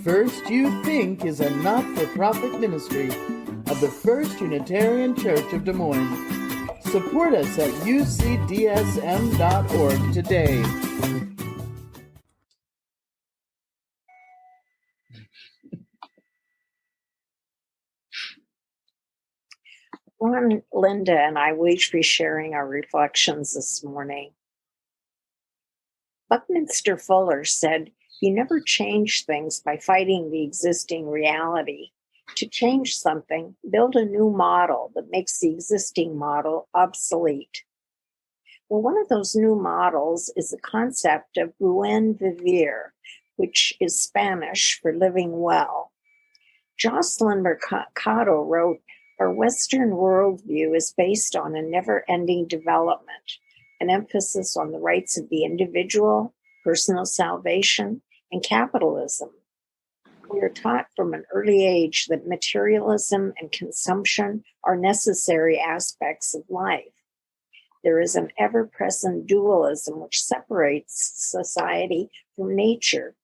First You Think is a not-for-profit ministry of the First Unitarian Church of Des Moines. Support us at ucdsm.org today. Linda and I will each be sharing our reflections this morning. Buckminster Fuller said, "You never change things by fighting the existing reality. To change something, build a new model that makes the existing model obsolete." Well, one of those new models is the concept of buen vivir, which is Spanish for living well. Jocelyn Mercado wrote, "Our Western worldview is based on a never-ending development, an emphasis on the rights of the individual, personal salvation, and capitalism. We are taught from an early age that materialism and consumption are necessary aspects of life. There is an ever-present dualism which separates society from nature."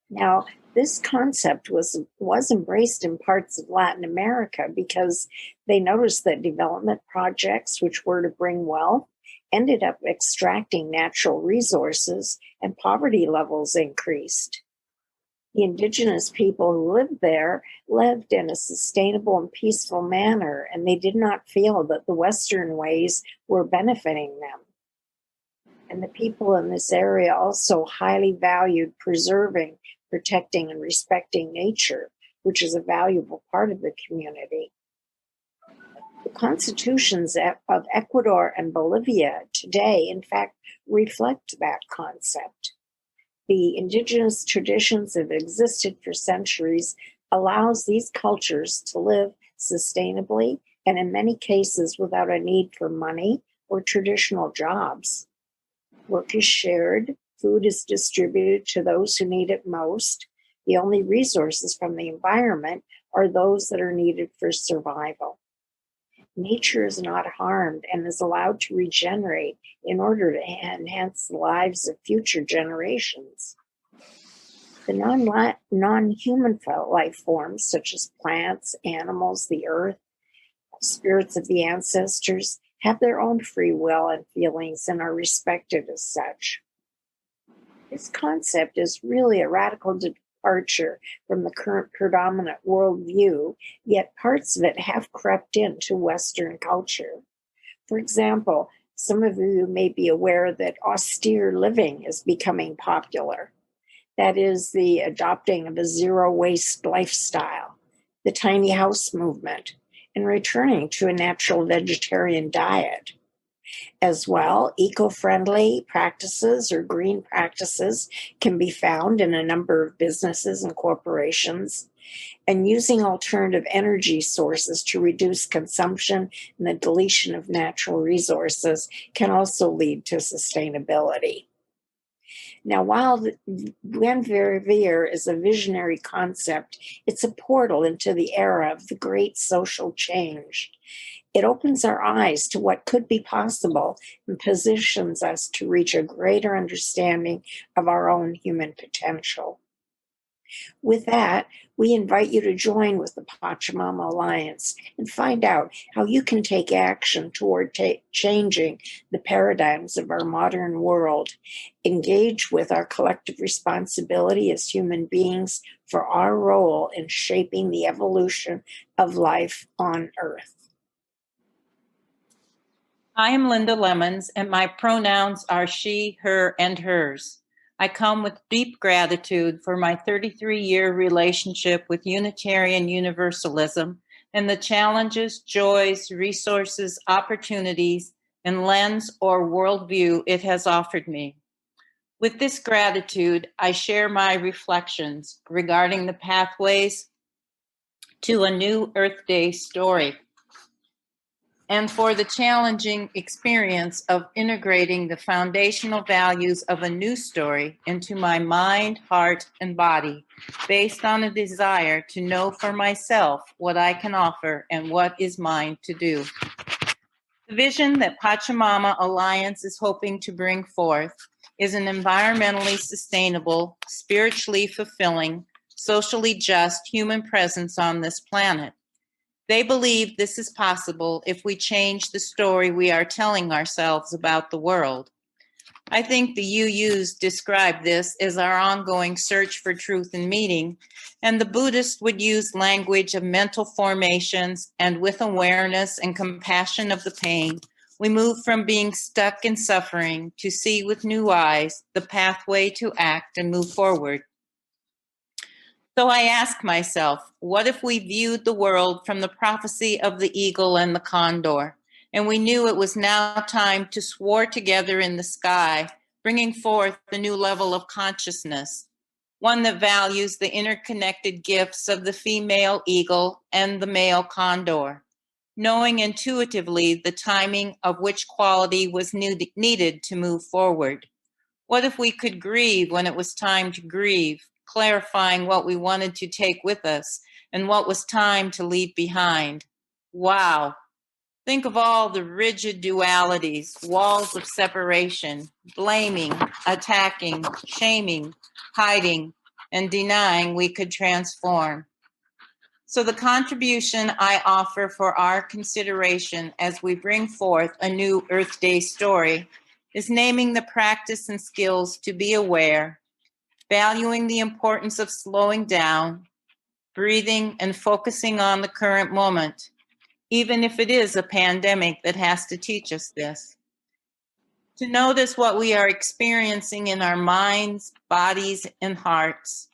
Now, this concept was embraced in parts of Latin America because they noticed that development projects which were to bring wealth ended up extracting natural resources and poverty levels increased. The indigenous people who lived there lived in a sustainable and peaceful manner, and they did not feel that the Western ways were benefiting them. And the people in this area also highly valued preserving, protecting, and respecting nature, which is a valuable part of the community. The constitutions of Ecuador and Bolivia today, in fact, reflect that concept. The indigenous traditions that have existed for centuries allows these cultures to live sustainably and in many cases without a need for money or traditional jobs. Work is shared, food is distributed to those who need it most. The only resources from the environment are those that are needed for survival. Nature is not harmed and is allowed to regenerate in order to enhance the lives of future generations. The non-human life forms, such as plants, animals, the earth, spirits of the ancestors, have their own free will and feelings and are respected as such. This concept is really a radical departure from the current predominant worldview, yet parts of it have crept into Western culture. For example, some of you may be aware that austere living is becoming popular. That is the adopting of a zero-waste lifestyle, the tiny house movement, and returning to a natural vegetarian diet. As well, eco-friendly practices or green practices can be found in a number of businesses and corporations, and using alternative energy sources to reduce consumption and the deletion of natural resources can also lead to sustainability. Now, while buen vivir is a visionary concept, it's a portal into the era of the great social change. It opens our eyes to what could be possible and positions us to reach a greater understanding of our own human potential. With that, we invite you to join with the Pachamama Alliance and find out how you can take action toward changing the paradigms of our modern world. Engage with our collective responsibility as human beings for our role in shaping the evolution of life on Earth. I am Linda Lemons, and my pronouns are she, her, and hers. I come with deep gratitude for my 33-year relationship with Unitarian Universalism and the challenges, joys, resources, opportunities, and lens or worldview it has offered me. With this gratitude, I share my reflections regarding the pathways to a new Earth Day story, and for the challenging experience of integrating the foundational values of a new story into my mind, heart, and body, based on a desire to know for myself what I can offer and what is mine to do. The vision that Pachamama Alliance is hoping to bring forth is an environmentally sustainable, spiritually fulfilling, socially just human presence on this planet. They believe this is possible if we change the story we are telling ourselves about the world. I think the UUs describe this as our ongoing search for truth and meaning, and the Buddhists would use language of mental formations, and with awareness and compassion of the pain, we move from being stuck in suffering to see with new eyes the pathway to act and move forward. So I ask myself, what if we viewed the world from the prophecy of the eagle and the condor, and we knew it was now time to soar together in the sky, bringing forth a new level of consciousness, one that values the interconnected gifts of the female eagle and the male condor, knowing intuitively the timing of which quality was needed to move forward? What if we could grieve when it was time to grieve, clarifying what we wanted to take with us and what was time to leave behind? Wow. Think of all the rigid dualities, walls of separation, blaming, attacking, shaming, hiding, and denying we could transform. So the contribution I offer for our consideration as we bring forth a new Earth Day story is naming the practice and skills to be aware, valuing the importance of slowing down, breathing, and focusing on the current moment, even if it is a pandemic that has to teach us this. To notice what we are experiencing in our minds, bodies, and hearts,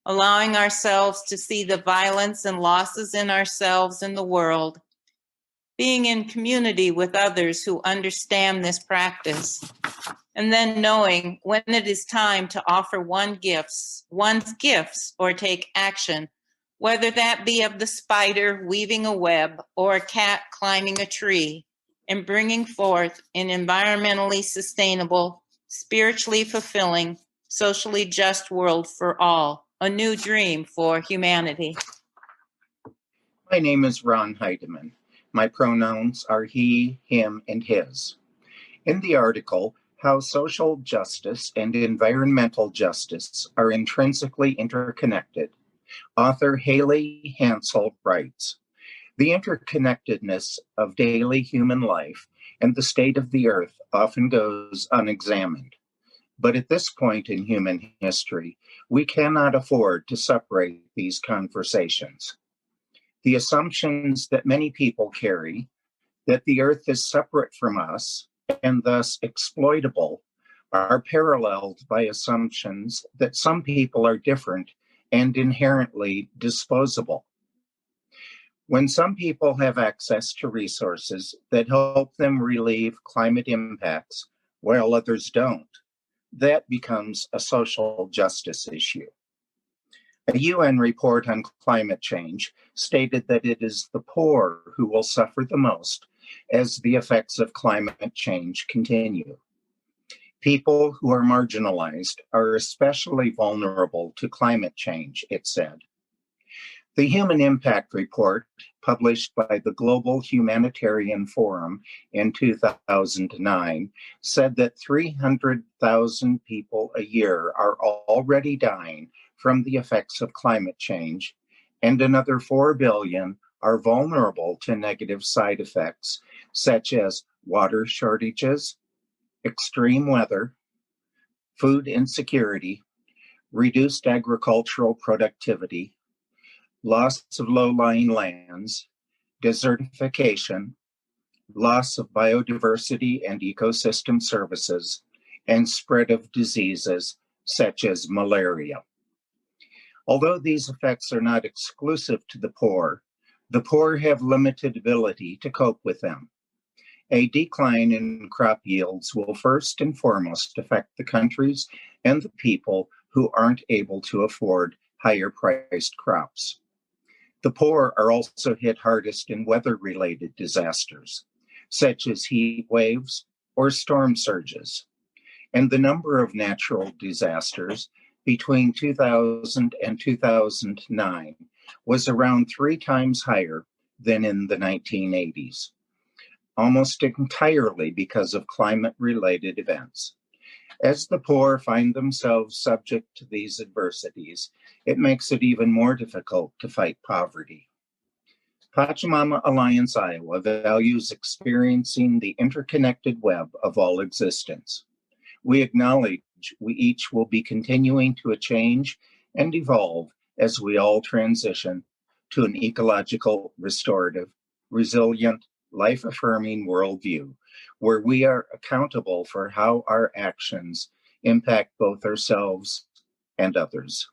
allowing ourselves to see the violence and losses in ourselves and the world, being in community with others who understand this practice, and then knowing when it is time to offer one's gifts or take action, whether that be of the spider weaving a web or a cat climbing a tree, and bringing forth an environmentally sustainable, spiritually fulfilling, socially just world for all, a new dream for humanity. My name is Ron Heideman. My pronouns are he, him, and his. In the article, How Social Justice and Environmental Justice Are Intrinsically Interconnected, author Haley Hansel writes, "The interconnectedness of daily human life and the state of the earth often goes unexamined. But at this point in human history, we cannot afford to separate these conversations. The assumptions that many people carry, that the earth is separate from us and thus exploitable, are paralleled by assumptions that some people are different and inherently disposable. When some people have access to resources that help them relieve climate impacts while others don't, that becomes a social justice issue. A UN report on climate change stated that it is the poor who will suffer the most as the effects of climate change continue. People who are marginalized are especially vulnerable to climate change, it said. The Human Impact Report, published by the Global Humanitarian Forum in 2009, said that 300,000 people a year are already dying from the effects of climate change, and another 4 billion are vulnerable to negative side effects, such as water shortages, extreme weather, food insecurity, reduced agricultural productivity, loss of low-lying lands, desertification, loss of biodiversity and ecosystem services, and spread of diseases such as malaria. Although these effects are not exclusive to the poor have limited ability to cope with them. A decline in crop yields will first and foremost affect the countries and the people who aren't able to afford higher priced crops. The poor are also hit hardest in weather-related disasters, such as heat waves or storm surges. And the number of natural disasters between 2000 and 2009 was around 3 times higher than in the 1980s, almost entirely because of climate-related events. As the poor find themselves subject to these adversities, it makes it even more difficult to fight poverty. Pachamama Alliance Iowa values experiencing the interconnected web of all existence. We acknowledge we each will be continuing to change and evolve as we all transition to an ecological, restorative, resilient, life-affirming worldview, where we are accountable for how our actions impact both ourselves and others.